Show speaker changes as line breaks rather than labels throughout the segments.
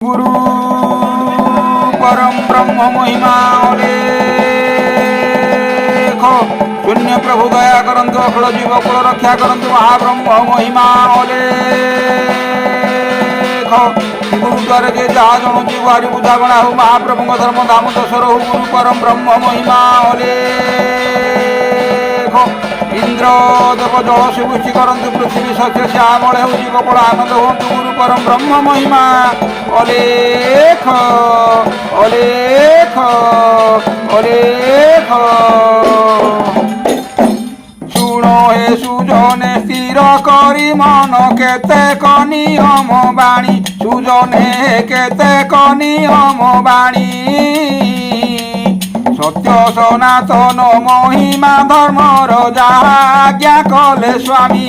गुरु परम ब्रह्म महिमा अलेख शून्य प्रभु दया करंतु अखिल जीव कुल रक्षा करंतु महाब्रह्म महिमा अलेख गुरुद्वार जे जहा जणुची गुहारी बुझागणा हो महाप्रभु धर्म धाम दशर हो गुरु परम ब्रह्म महिमा अलेख इंद्र देव जल शिवृष्टि करंतु पृथ्वी सस्य श्यामल हो जीव कुल आनंद होतु गुरु परम ब्रह्म महिमा अलेख अलेख अलेख शुण हे सुजने स्थिर करी मन केतेक नियम बाणी सुजने केतेक नियम बाणी सत्य सनातन महिमा धर्मर जाज्ञा कले स्वामी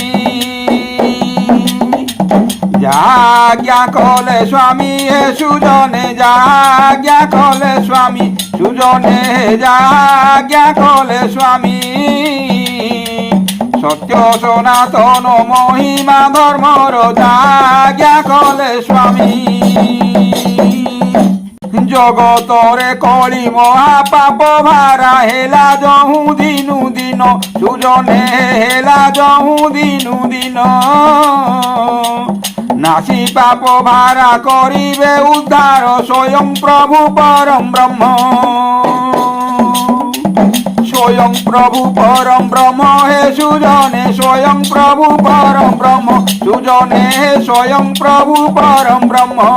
जाज्ञा कले स्वामी हे सुजने जाज्ञा कले स्वामी सुजने जाज्ञा कले स्वामी सत्य सनातन महिमा धर्मर जाज्ञा कले स्वामी जगतरे कली महापाप भारा हेला जहू दिनु दिन सुजने हेला जहू दिनु दिन नासी पाप भारा करिबे उद्धार स्वयं प्रभु परम ब्रह्म स्वयं प्रभु परम ब्रह्म हे सुजने स्वयं प्रभु परम ब्रह्म सुजने स्वयं प्रभु परम ब्रह्म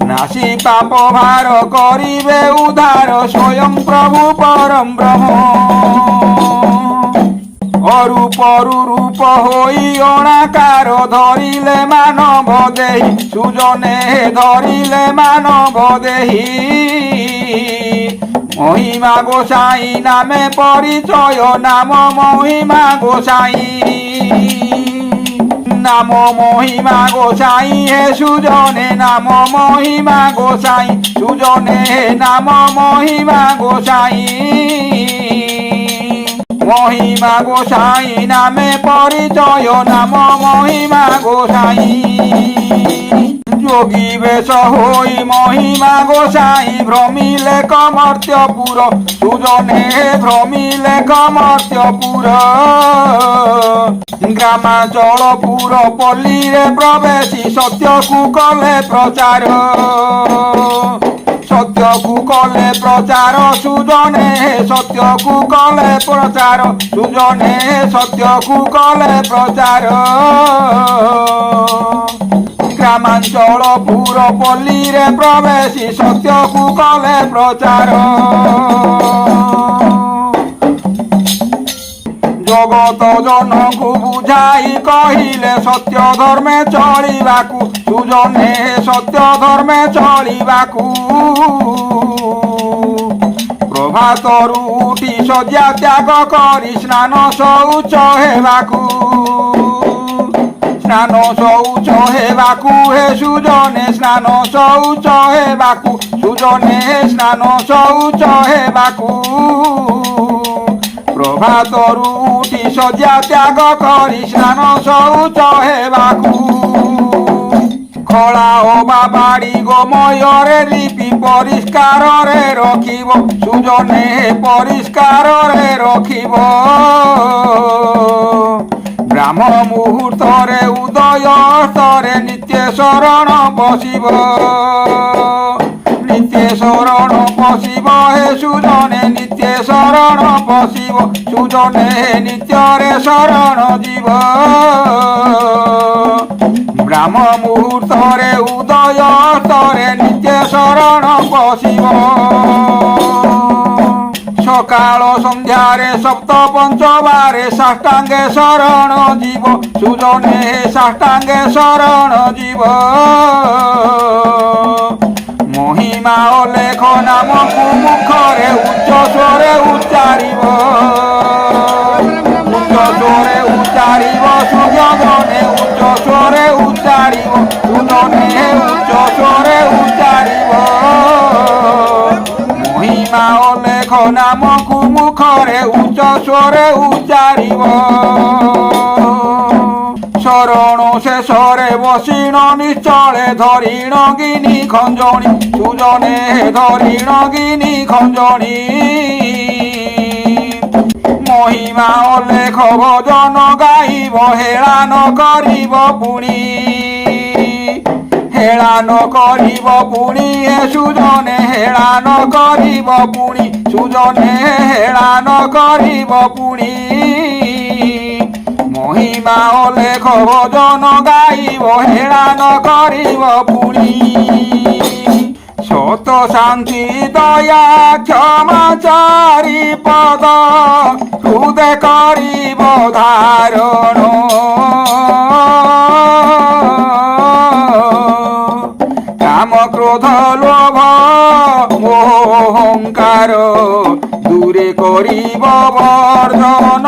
नासी पाप भार करिबे उद्धार स्वयं प्रभु परम ब्रह्म अरूप रूप होई अणाकार धरिले मानव देहि सुजने धरिले मानव देहि महिमा गोसाई नामे परिचय नाम महिमा गोसाई नाम महिमा गोसाई हे सुजने नाम महिमा गोसाई सुजने नाम महिमा गोसाई महिमा गोसाई नामे परिचय नाम महिमा गोसाई जोगी बेश होई महिमा गोसाई भ्रमिले कमर्त्यपुर सुजने भ्रमिले कमर्त्यपुर ग्रामांचलपुर पल्ली रे प्रवेशी सत्य को कले प्रचार सत्य को कले प्रचार सुजने सत्य को कले प्रचार सुजने सत्य को कले प्रचार ग्रामांचलपुर पल्ली रे प्रवेशी सत्य को कले प्रचार जगत जन को बुझाई कहिले सत्य धर्मे चलिबाकू सुजने सत्य धर्मे चलिबाकू प्रभातरू उठी शଯ୍ୟା त्याग करी स्नान शौच हेबाकू स्नान शौच हेबाकू हे सुजने स्नान शौच हेबाकू सुजने स्नान शौच हेबाकू प्रभातरू उठी शଯ୍ୟା त्याग करी स्नान शौच हेबाकू खला होबा बाड़ी गोमୟରେ लिपि परिष्कार रे रखिब सुजने परिष्कार रे रखिब ब्राह्मण मुहूर्त रे उदय स्तरे नित्य शरण बसिब नित्य शरण पशिब हे सुजने नित्य शरण पशिब सुजने नित्य रे शरण जीव ब्राह्म मुहूर्त रे उदय स्तरे नित्य शरण पशिब सकाल संध्यारे सप्त पंचबारे साष्टांगे शरण जीव सुजने साष्टांगे शरण जीव महिमा अलेख नाम को मुखरे उच्च स्वरे उच्चारिब उच्च स्वरे उच्चारिब सुजने उच्च स्वरे उच्चारिब सुजने उच्च स्वरे उच्चारिब महिमा अलेख नाम को मुखरे उच्च स्वरे उच्चारिब শরণ শেষরে বসিণ নিশ্চলে ধরিণ গিনি খঞ্জনি সুজনে ধরিণ গিনি খঞ্জনি মহিমা অলেখ ভজন গাইব হেলান করিব পুনি হেলান করিব পুনি সুজনে হেলান করিব পুনি সুজনে হেলান করিব পুনি মহিমা অলেখ ভজন গাইব হেলান করিব পুনি সত শান্তি দয়া ক্ষমা চারি পদ হৃদয় করিব ধারণ কাম ক্রোধ লোভ অহংকার দূরে করিব বর্জন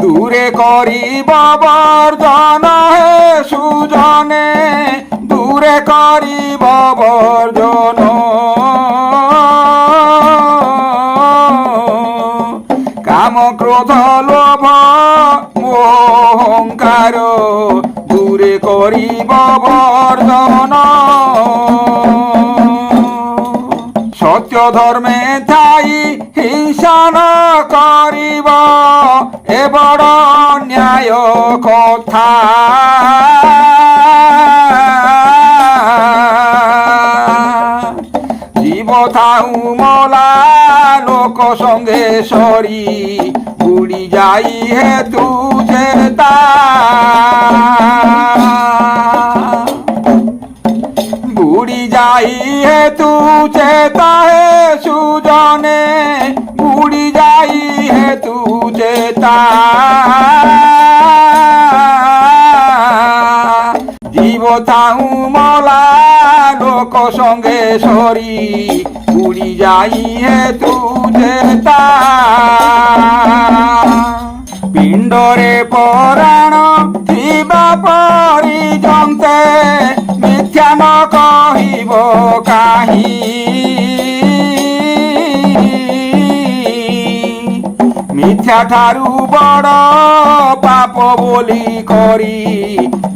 দূরে করিব বর্জন হে সুজনে দূরে করিব বর্জন কাম ক্রোধ লোভ অহংকার দূরে করিব বর্জন সত্য ধর্মে থাই হিংসা ন করিব এ বড় ন্যায় কথা জীব থাউ মলা লোক সঙ্গে সরি বুড়ি যাই হে তু চেতা বুড়ি যাই হে তু চেতা হে সুজনে বুড়ি যাই হে তু চেতা জীব থাউ মলা লোক সঙ্গে সরি বুড়ি যাই হে তু চেতা পিণ্ডরে পরাণ থিবা পরিজন্তে মিথ্যা ন কহিব কাহি মিথ্যা ঠারু বড় পাপ বলি করি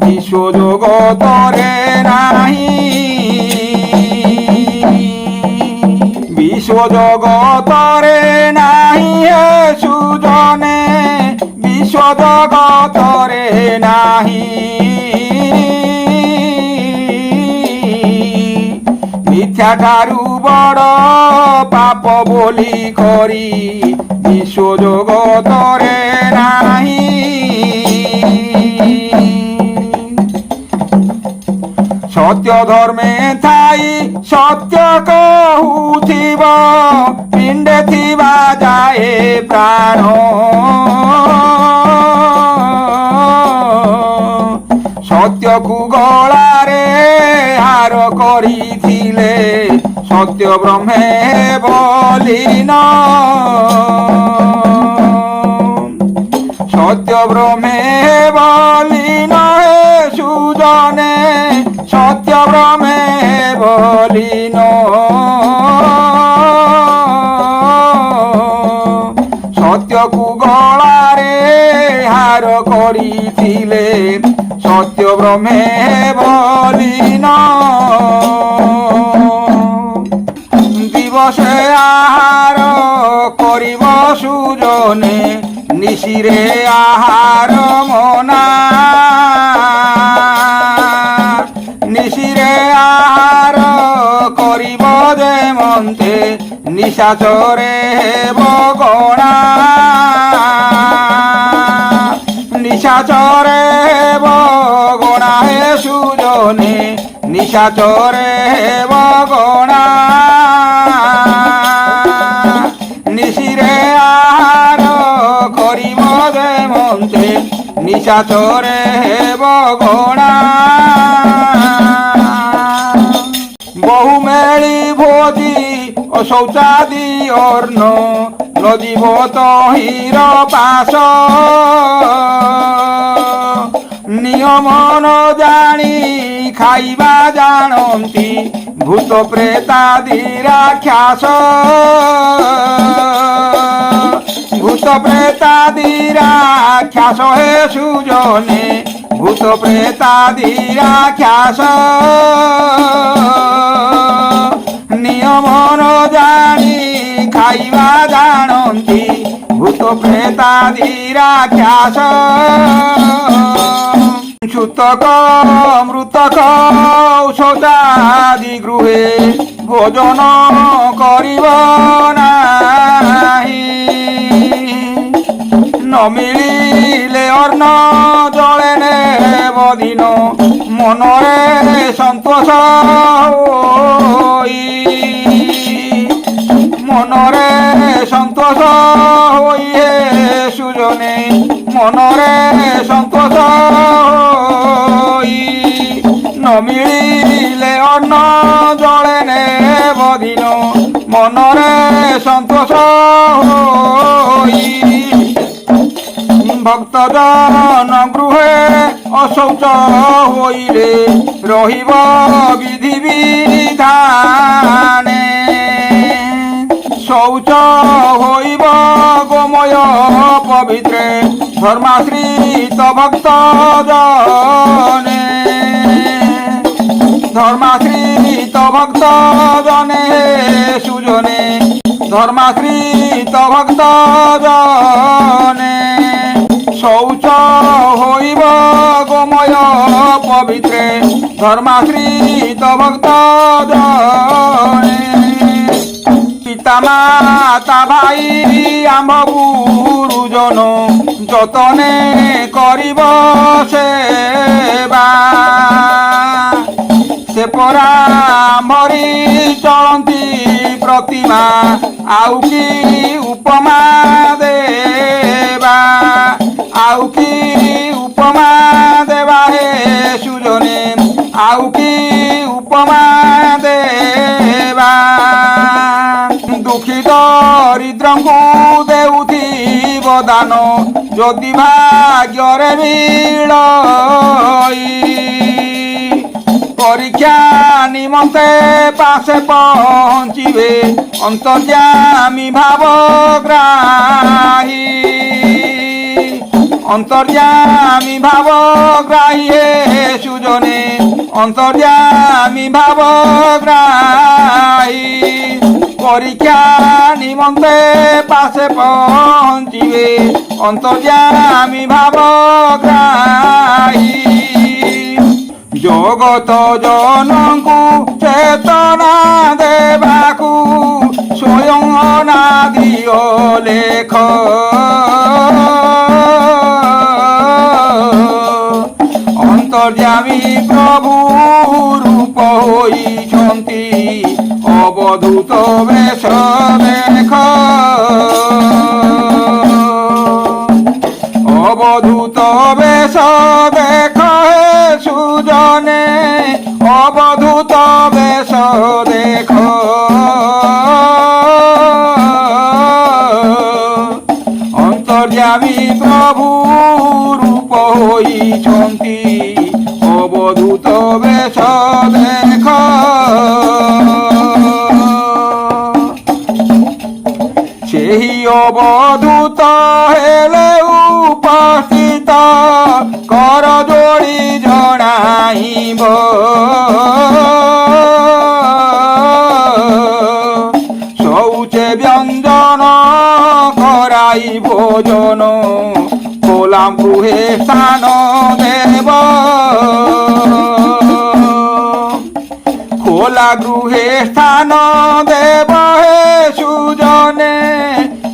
বিশ্ব জগতরে নাহি বিশ্ব জগতরে নাহি হে সুজনে বিশ্ব জগতরে নাহি মিথ্যা ঠারু বড় পাপ বলি করি বিশ্ব জগতরে নাহি সত্য ধর্মে থাই সত্য কহুথিব পিণ্ডে থিবা যায় প্রাণ সত্যকু গলারে হার করিছিলে সত্য ব্রহ্মে বলিন সত্য ব্রহ্মে বলিন হে সুজনে সত্য ব্রহ্মে বলিন সত্যকু গলারে হার করিছিলে সত্য ব্রহ্মে বলিন দিবসে আহার করিব সুজনে নিশিরে আহার মনা নিশিরে আহার করিব যে মন্তে নিশাচরে বগণা নিশাচরে বগণা হে সুজনে নিশাচরে বগণা নিশিরে আহার করিব যে মন্তে নিশাচরে বগণা বহু মেলি ভোজি শৌচাদি অর্ণ নদীব তহির পাশ নিয়ম ন জানি খাইবা জানন্তি ভূত প্রেতাদি রাক্ষাস ভূত প্রেতাদি রাক্ষাস হে সুজনে ভূত প্রেতাদি রাক্ষাস নিয়ম ନ ଜାଣି ଖାଇବା ଜାଣନ୍ତି ଭୂତ ପ୍ରେତାଦି ରାକ୍ଷାସ ଛୁତକ ମୃତକ ଔଷଧାଦି ଗୃହେ ଭୋଜନ କରିବ ନାହିଁ ନ ମିଳିଲେ ଅନ୍ନ ଜଳେ ନେବ ଦିନ ମନରେ ସନ୍ତୋଷ ହୋଇ মনরে সন্তোষ হই হে সুজনে মনরে সন্তোষ হই ন মিলিলে অন্ন জলে নেব দিন মনরে সন্তোষ হই ভক্তজন গৃহে অশৌচ হইলে রহিব বিধি বিধানে শৌচ হইব গোময় পবিত্রে ধর্মাশ্রিত ভক্ত জনে ধর্মাশ্রিত ভক্ত জনে সুজনে ধর্মাশ্রিত ভক্ত জনে শৌচ হইব গোময় পবিত্রে ধর্মাশ্রিত ভক্ত জনে পিতা মাতা ভাই আম্ভ গুরুজন যতনে করিব সেবা সে পরা মরি চলନ୍ତି প্রতিমা ଆଉ কি উপমা দেবা ଆଉ কি উপমা দেবা হে সুজনে ଆଉ কি উপমা দেবা দুঃখী দরিদ্রଙ୍କୁ ଦେଉଥିବ ଦାନ ଯଦି ଭାଗ୍ୟରେ ମିଳଇ পরীক্ষা নিমন্তে পাশে পৌঁছিবে অন্তর্যামী ভাবগ্রাহী অন্তর্যামী ভাবগ্রাহী হে সুজনে অন্তর্যামী ভাবগ্রাহী পরীক্ষা নিমন্তে পাশে পৌঁছিবে অন্তর্যামী ভাবগ্রাহী জগত জনଙ୍କୁ চেতনা দেବାକୁ স্বয়ং অনাদিও লেখ অন্তর্যামী প্রভু রূপ ହୋଇଛନ୍ତି অবধূত বেশ দেখ অবধূত বেশ দেখ সুজনে অবধূত বেশ দেখ অন্তর্যামী প্রভু রূপ ହୋଇଛନ୍ତି অবধূত বেশ দেখ ସେହି ଅବଧୂତ ହେଲେ ଉପସ୍ଥିତ କର ଯୋଡ଼ି ଜଣାଇବ ଶୌଚେ ବ୍ୟଞ୍ଜନ କରାଇ ଭୋଜନ କୋଲାମ ଗୃହେ ସ୍ଥାନ ଦେବ খোলা গৃহে স্থান দেব হে সুজনে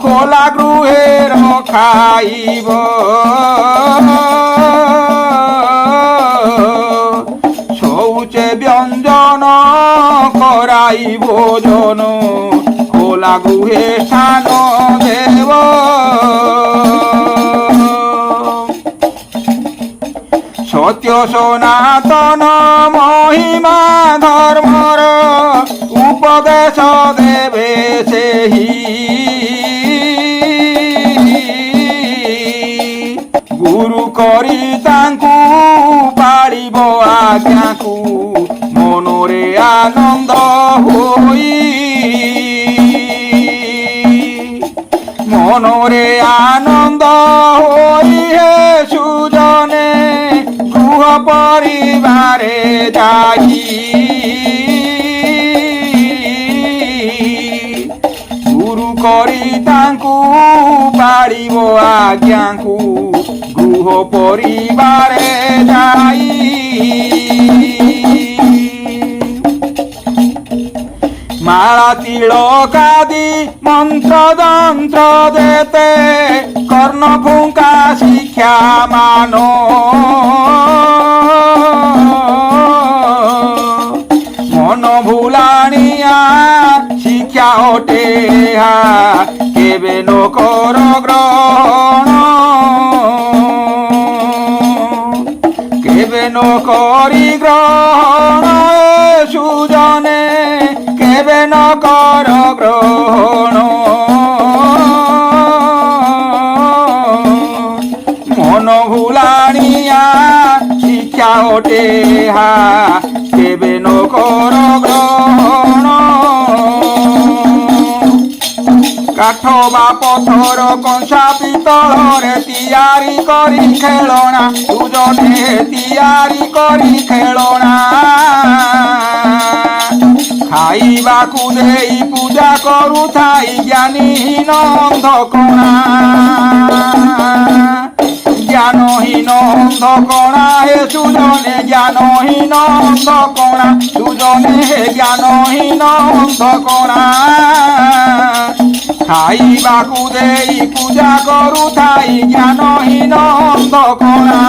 খোলা গৃহে রখাইব শৌচে ব্যঞ্জন করাই ভোজন খোলা গৃহে স্থান দেব সত্য সনাতন মহিমা ধর্মর উপদেশ দেবে সেই গুরু করি তাঙ্কু পাଳିব আজ্ঞাকু মনরে আনন্দ হই মনরে আনন্দ হই হে সুজনে গৃহ পরিবারে যাই গুরু করি তাঙ্কু পাড়িব আজ্ঞাঙ্কু গৃহ পরিবারে যাই মালা তিলকাদি মন্ত্র যন্ত্র দেতে কর্ণ ফুঙ্কা শিক্ষা মানো মন ভুলানিয়া শিক্ষা ওটে কেবে নকর গ্রহণ কেবে নকরি গ্রহণ সুজনে কেবে নকর গ্রহণ মন ভুলানিয়া শিক্ষা ওটে কেবে নকর গ্রহণ কাঠ বা পথর কଂସା পিতଳରେ ତିଆରି କରି ଖେଳଣା ସୁଜନେ ତିଆରି କରି ଖେଳଣା ଖାଇବାକୁ ଦେଇ ପୂଜା କରୁଥାଇ ଜ୍ଞାନୀହୀନ ଅନ୍ଧକଣା জ্ঞানহীন অন্ধকণা হে সুজনে জ্ঞানহীন অন্ধকণা সুজনে হে জ্ঞানহীন অন্ধকণা খাইବାକୁ ଦେଇ ପୂଜା କରୁଥାଇ ଜ୍ଞାନହୀନ ଅନ୍ଧକଣା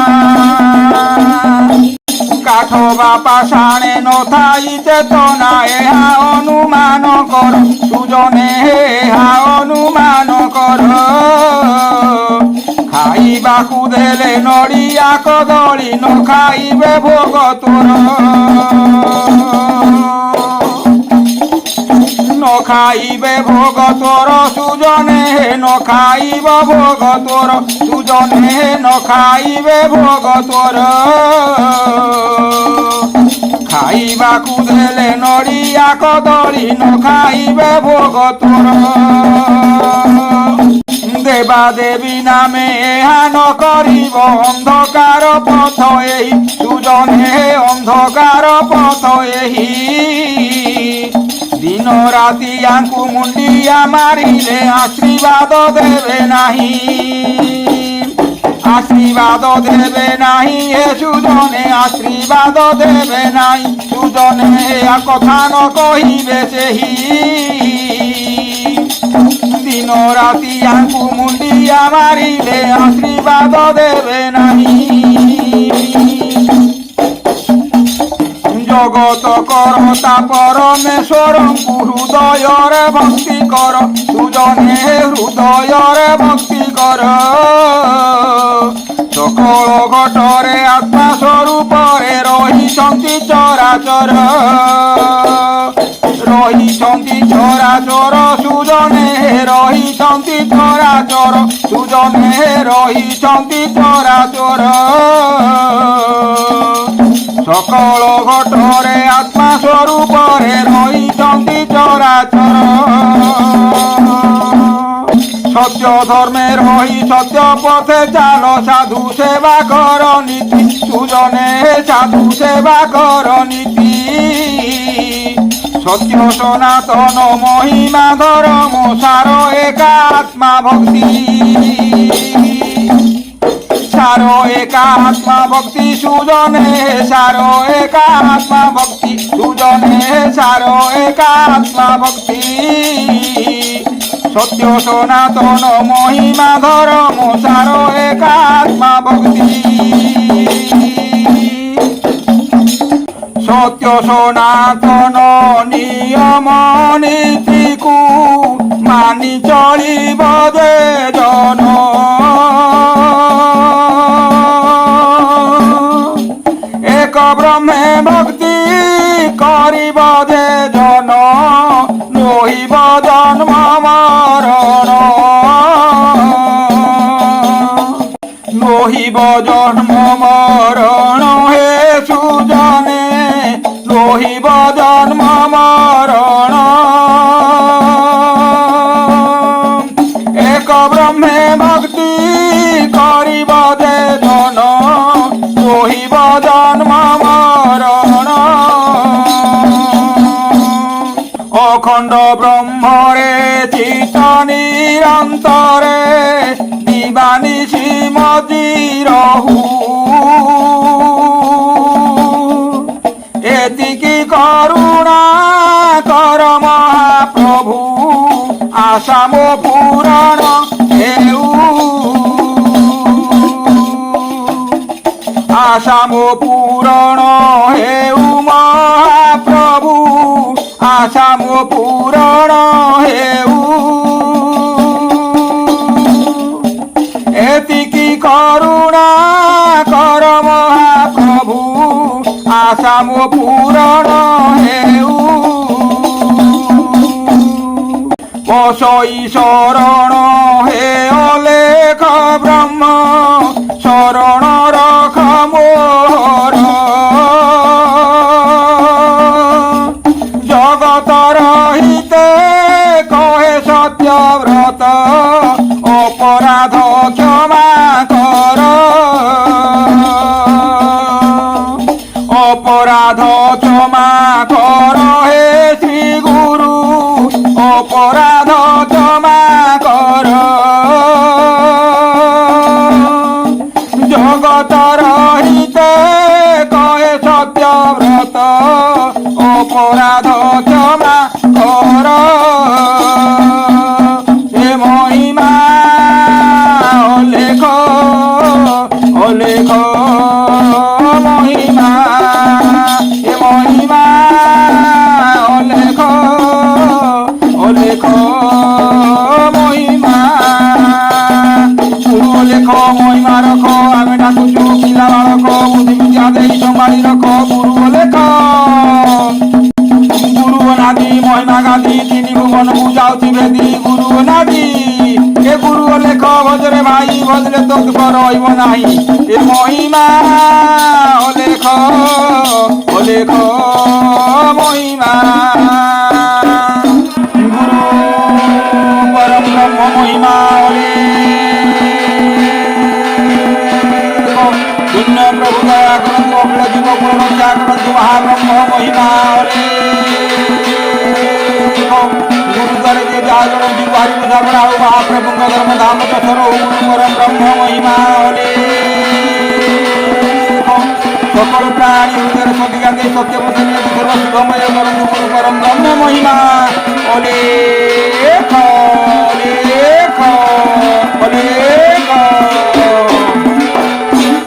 কাঠ বা পাষাণে নথাই চেতনা এহা অনুমান কর সুজনে এহা অনুমান কর খাইବାକୁ দেলে নড়িয়া কদଳୀ ନ ଖାଇবে ভোগ তোর ন খাইবে ভোগ তোর সুজনে ন খাইব ভোগ তোর সুজনে ন খাইবে ভোগ তোর খাইବାକୁ দেলে নড়িয়া কদଳୀ ନ ଖାଇবে ভোগ তোর দেবা দেবী নামে এহা ন করিব অন্ধকার পথ এই সুজনে অন্ধকার পথ ଏହି দিন রাতি আঙ্কু মুন্ডিয়া মারিলে আশীর্বাদ দেবে নাহি আশীর্বাদ দেবে নাহি এ সুজনে আশীর্বাদ দেবে নাই সুজনে কথা ন কহিবে ସେହି দিন রাতি আঙ্কু মুন্ডিয়া মারিলে আশীর্বাদ দেবে নাহি জগত করতা পরমেশ্বরଙ୍କୁ হৃদୟରେ ভক্তি কর সুজনে হৃদୟରେ ভক্তি কর সকল ঘটরে আত্মা স্বরূপরে রহিଛନ୍ତି চরাচর রহিଛନ୍ତି চরাচর সুজনে রহিଛନ୍ତି চরাচর সুজনে রহিଛନ୍ତି চরাচর সকল ঘটরে আত্মা স্বরূপরে রহিଛନ୍ତି চরাচর সত্য ধর্মে রহি সত্য পথে চাল সাধু সেবা কর নীতি সুজনে সাধু সেবা কর নীতি সত্য সনাতন মহিমা ধর্ম সার একাত্মা ভক্তি সার একাত্মা ভক্তি সুজনে সার একাত্মা ভক্তি সুজনে সার একাত্মা ভক্তি সত্য সনাতন মহিমা ধর্ম সার একাত্মা ভক্তি সত্য সনাতন নিয়ম নীতিকু মানি চলিব যে জন এক ব্রহ্মে ভক্তি করিব যে জন নহিব জন্ম মরণ নহিব জন্ম মরণ হে সুজনে নহিব জন্ম মরণ এক অন্তরে দিবানিশি মজি রহু এতিকি করুণা কর মহাপ্রভু আসাম পুরাণ হেউ আসাম পুরাণ হেউ মহাপ্রভু আসাম পুরাণ হেউ এতিকি করুণা কর মহাপ্রভু আসাম পুরাণ হেউ বসই শরণ হে অলেখ ব্রহ্ম শরণ রখ মোর জগতর হিতে কহে সত্যব্রত অপরাধ ক্ষমা কর অপরাধ ক্ষমা কর হে শ্রী গুরু অপরাধ ক্ষমা কর জগতর হিতে কহে সত্যব্রত অপরাধ ক্ষমা কর হে মহিমা অলেখ অলেখ মহিমা হে মহিমা অলেখ অলেখ মহিমা গুরু অলেখ মহিমা রখ আমি ডাকুছু পিলা বালক বুদ্ধি বিদ্যা দেই সম্ভাଳି রখ গুরু অলেখ গুরু অনাদি মহিমা গাদি তিনি ভুবনକୁ যাଉଛି বেদি গুরু অনাদি এ গুরু অলেখ ভজরে ভাই ভজলে তো দুঃখ রহিব নাই এ মহিমা অলেখ অলেখ মহিমা গুরু পরম ব্রহ্ম মহিমা পুণ্য প্রভু দয়া করন্তু অখিল জীব পূর্ণ যা করন্তু মহাব্রহ্ম মহিমা গুরুদ্বারে যে যা জন জীব হারি বুঝা পড়া ও মহাপ্রভুঙ্ক ধর্ম ধাম চর গুরু পরম ব্রহ্ম মহিমা সকল প্রাণী হৃদয়ের সদিগান দেই সত্য পথে নিয়ে সর্ব শুভময় করন্তু গুরু পরম ব্রহ্ম মহিমা